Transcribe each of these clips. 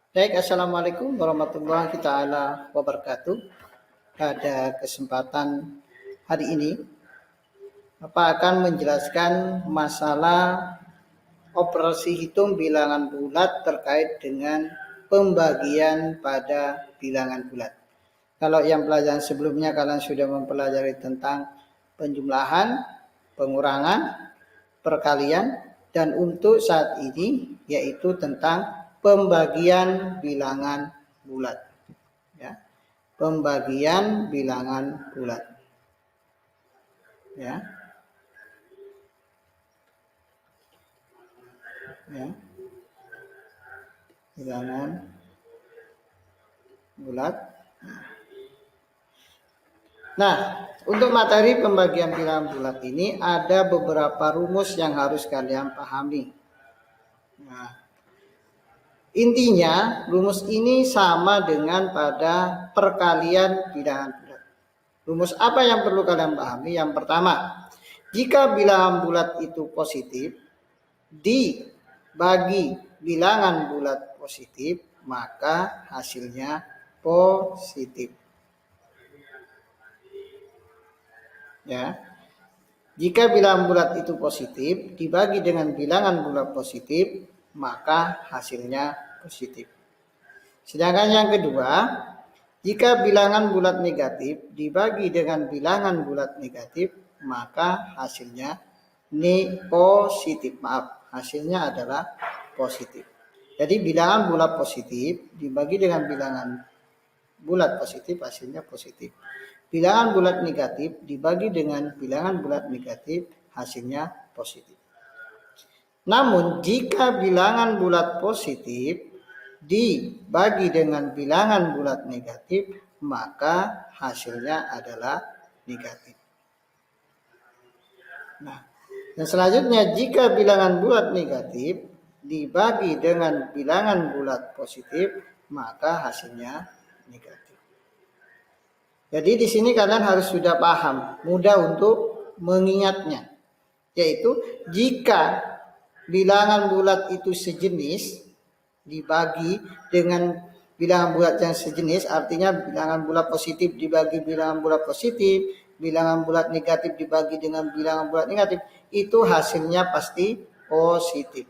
Baik, Assalamualaikum warahmatullahi taala wabarakatuh. Pada kesempatan hari ini, Bapak akan menjelaskan masalah operasi hitung bilangan bulat terkait dengan pembagian pada bilangan bulat. Kalau yang pelajaran sebelumnya kalian sudah mempelajari tentang penjumlahan, pengurangan, perkalian, dan untuk saat ini yaitu tentang pembagian bilangan bulat. Ya, pembagian bilangan bulat. Ya, ya, bilangan bulat. Nah, untuk materi pembagian bilangan bulat ini ada beberapa rumus yang harus kalian pahami. Nah, intinya rumus ini sama dengan pada perkalian bilangan bulat. Rumus apa yang perlu kalian pahami? Yang pertama, jika bilangan bulat itu positif dibagi bilangan bulat positif, maka hasilnya positif. Ya. Jika bilangan bulat itu positif dibagi dengan bilangan bulat positif, maka hasilnya positif. Sedangkan yang kedua, jika bilangan bulat negatif dibagi dengan bilangan bulat negatif, maka hasilnya positif. Hasilnya adalah positif. Jadi bilangan bulat positif dibagi dengan bilangan bulat positif, hasilnya positif. Bilangan bulat negatif dibagi dengan bilangan bulat negatif, hasilnya positif. Namun jika bilangan bulat positif dibagi dengan bilangan bulat negatif, maka hasilnya adalah negatif. Nah, dan selanjutnya jika bilangan bulat negatif dibagi dengan bilangan bulat positif, maka hasilnya negatif. Jadi di sini kalian harus sudah paham, mudah untuk mengingatnya. Yaitu jika bilangan bulat itu sejenis dibagi dengan bilangan bulat yang sejenis, artinya bilangan bulat positif dibagi bilangan bulat positif, bilangan bulat negatif dibagi dengan bilangan bulat negatif, itu hasilnya pasti positif.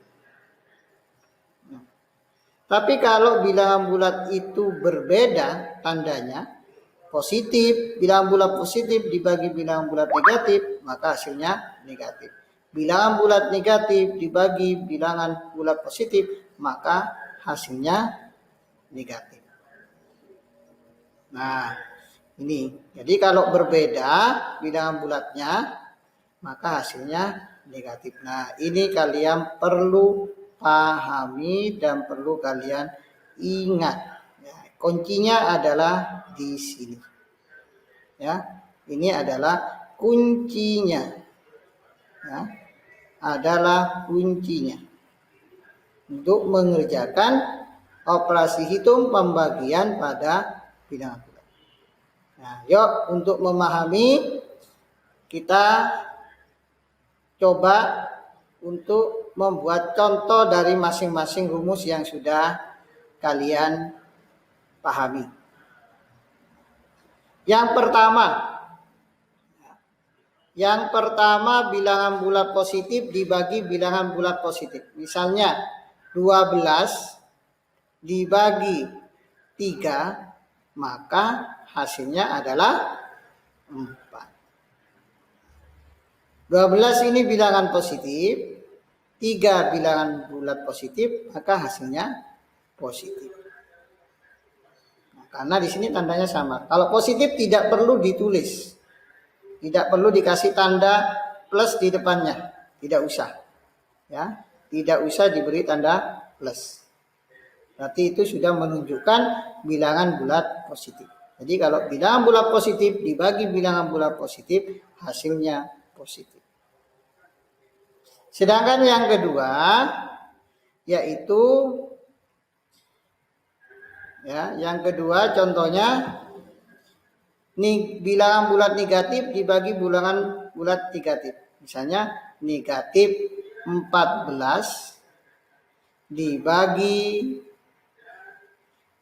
Tapi kalau bilangan bulat itu berbeda tandanya, positif, bilangan bulat positif dibagi bilangan bulat negatif, maka hasilnya negatif. Bilangan bulat negatif dibagi bilangan bulat positif, maka hasilnya negatif. Nah, ini. Jadi kalau berbeda bilangan bulatnya, maka hasilnya negatif. Nah, ini kalian perlu pahami dan perlu kalian ingat. Kuncinya adalah di sini. Ya, ini adalah kuncinya. Ya, adalah kuncinya untuk mengerjakan operasi hitung pembagian pada bilangan bulat. Nah, yuk untuk memahami kita coba untuk membuat contoh dari masing-masing rumus yang sudah kalian pahami. Yang pertama bilangan bulat positif dibagi bilangan bulat positif. Misalnya 12 dibagi 3, maka hasilnya adalah 4. 12 ini bilangan positif, 3 bilangan bulat positif, maka hasilnya positif. Karena di sini tandanya sama. Kalau positif tidak perlu ditulis. Tidak perlu dikasih tanda plus di depannya. Tidak usah. Ya, tidak usah diberi tanda plus. Berarti itu sudah menunjukkan bilangan bulat positif. Jadi kalau bilangan bulat positif dibagi bilangan bulat positif, hasilnya positif. Sedangkan yang kedua yaitu yang kedua contohnya bilangan bulat negatif dibagi bilangan bulat negatif. Misalnya negatif 14 dibagi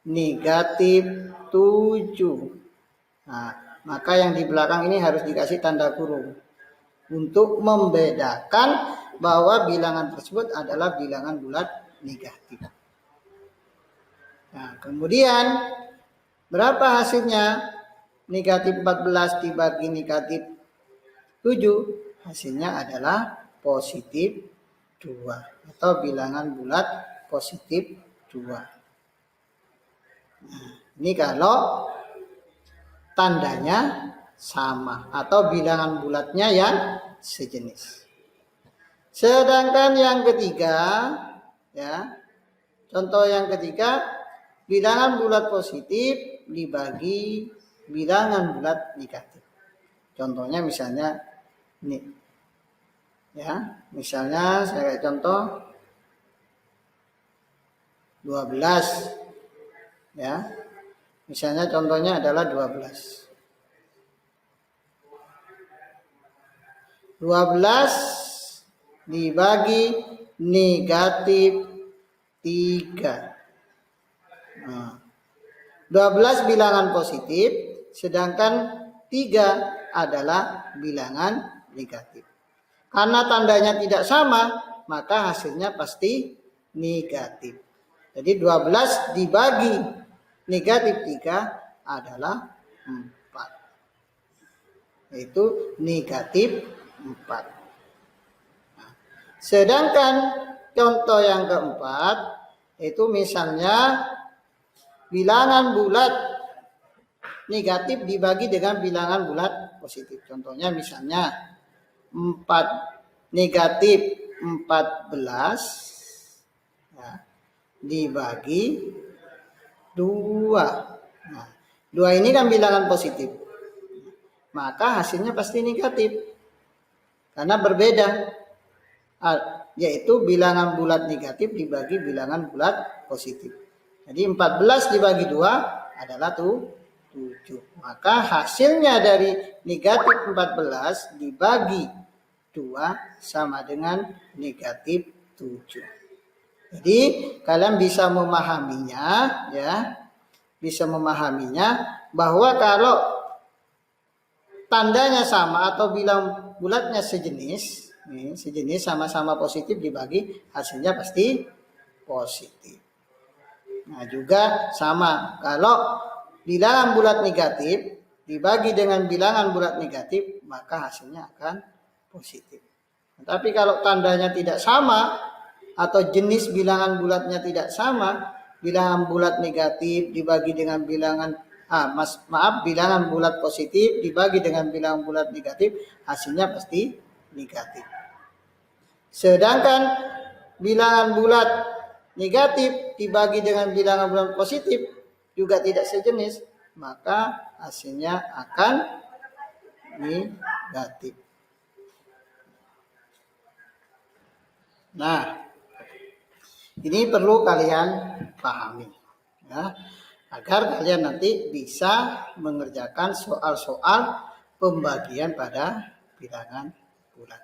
negatif 7. Nah, maka yang di belakang ini harus dikasih tanda kurung untuk membedakan bahwa bilangan tersebut adalah bilangan bulat negatif. Nah, kemudian berapa hasilnya? Negatif 14 dibagi negatif 7, hasilnya adalah positif 2 atau bilangan bulat positif 2. Nah, ini kalau tandanya sama atau bilangan bulatnya yang sejenis. Sedangkan yang ketiga, ya, contoh yang ketiga, bilangan bulat positif dibagi bilangan bulat negatif. Contohnya misalnya ini, ya, misalnya saya contoh 12, ya, misalnya contohnya adalah 12. 12 dibagi negatif 3. Nah, 12 bilangan positif, sedangkan 3 adalah bilangan negatif. Karena tandanya tidak sama, maka hasilnya pasti negatif. Jadi 12 dibagi negatif 3 adalah 4. Yaitu negatif 4. Nah, sedangkan contoh yang keempat, itu misalnya bilangan bulat negatif dibagi dengan bilangan bulat positif. Contohnya misalnya 4 negatif 14, ya, dibagi 2. Nah, 2 ini kan bilangan positif. Maka hasilnya pasti negatif. Karena berbeda. Yaitu bilangan bulat negatif dibagi bilangan bulat positif. Jadi 14 dibagi 2 adalah 7. Maka hasilnya dari negatif 14 dibagi 2 sama dengan negatif 7. Jadi kalian bisa memahaminya, ya, bisa memahaminya bahwa kalau tandanya sama atau bilang bulatnya sejenis, sejenis sama-sama positif dibagi, hasilnya pasti positif. Nah, juga sama kalau bilangan bulat negatif dibagi dengan bilangan bulat negatif, maka hasilnya akan positif. Tapi kalau tandanya tidak sama atau jenis bilangan bulatnya tidak sama, bilangan bulat negatif dibagi dengan bilangan bilangan bulat positif dibagi dengan bilangan bulat negatif, hasilnya pasti negatif. Sedangkan bilangan bulat negatif dibagi dengan bilangan bulat positif juga tidak sejenis, maka hasilnya akan negatif. Nah, ini perlu kalian pahami, ya, agar kalian nanti bisa mengerjakan soal-soal pembagian pada bilangan bulat.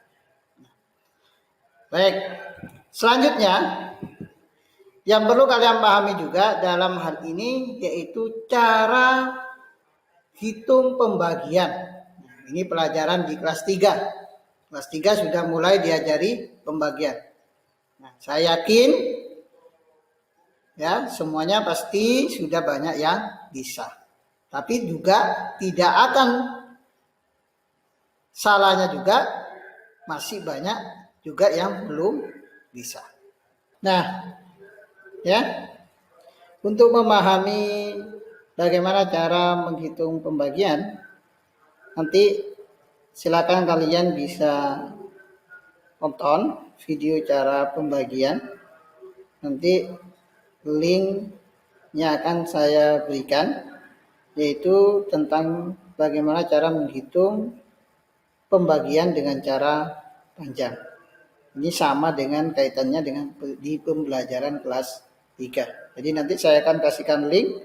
Baik, selanjutnya yang perlu kalian pahami juga dalam hal ini yaitu cara hitung pembagian. Ini pelajaran di kelas 3. Kelas 3 sudah mulai diajari pembagian. Nah, saya yakin ya semuanya pasti sudah banyak yang bisa. Tapi juga tidak akan salahnya juga masih banyak juga yang belum bisa. Nah, ya, untuk memahami bagaimana cara menghitung pembagian, nanti silakan kalian bisa tonton video cara pembagian. Nanti linknya akan saya berikan, yaitu tentang bagaimana cara menghitung pembagian dengan cara panjang. Ini sama dengan kaitannya dengan di pembelajaran kelas 3. Jadi nanti saya akan kasihkan link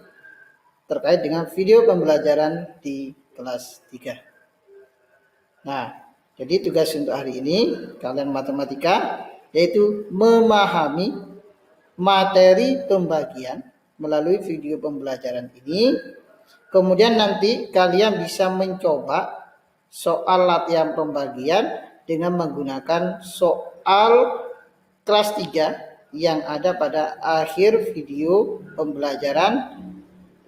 terkait dengan video pembelajaran di kelas 3. Nah, jadi tugas untuk hari ini kalian matematika yaitu memahami materi pembagian melalui video pembelajaran ini. Kemudian nanti kalian bisa mencoba soal latihan pembagian dengan menggunakan soal kelas 3 yang ada pada akhir video pembelajaran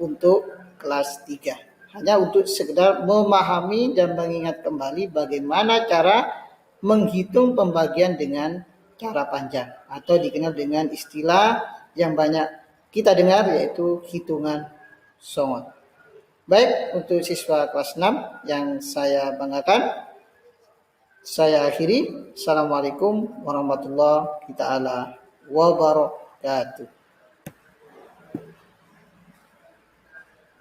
untuk kelas 3. Hanya untuk sekedar memahami dan mengingat kembali bagaimana cara menghitung pembagian dengan cara panjang atau dikenal dengan istilah yang banyak kita dengar yaitu hitungan songot. Baik, untuk siswa kelas 6 yang saya banggakan, saya akhiri. Assalamualaikum warahmatullahi wabarakatuh.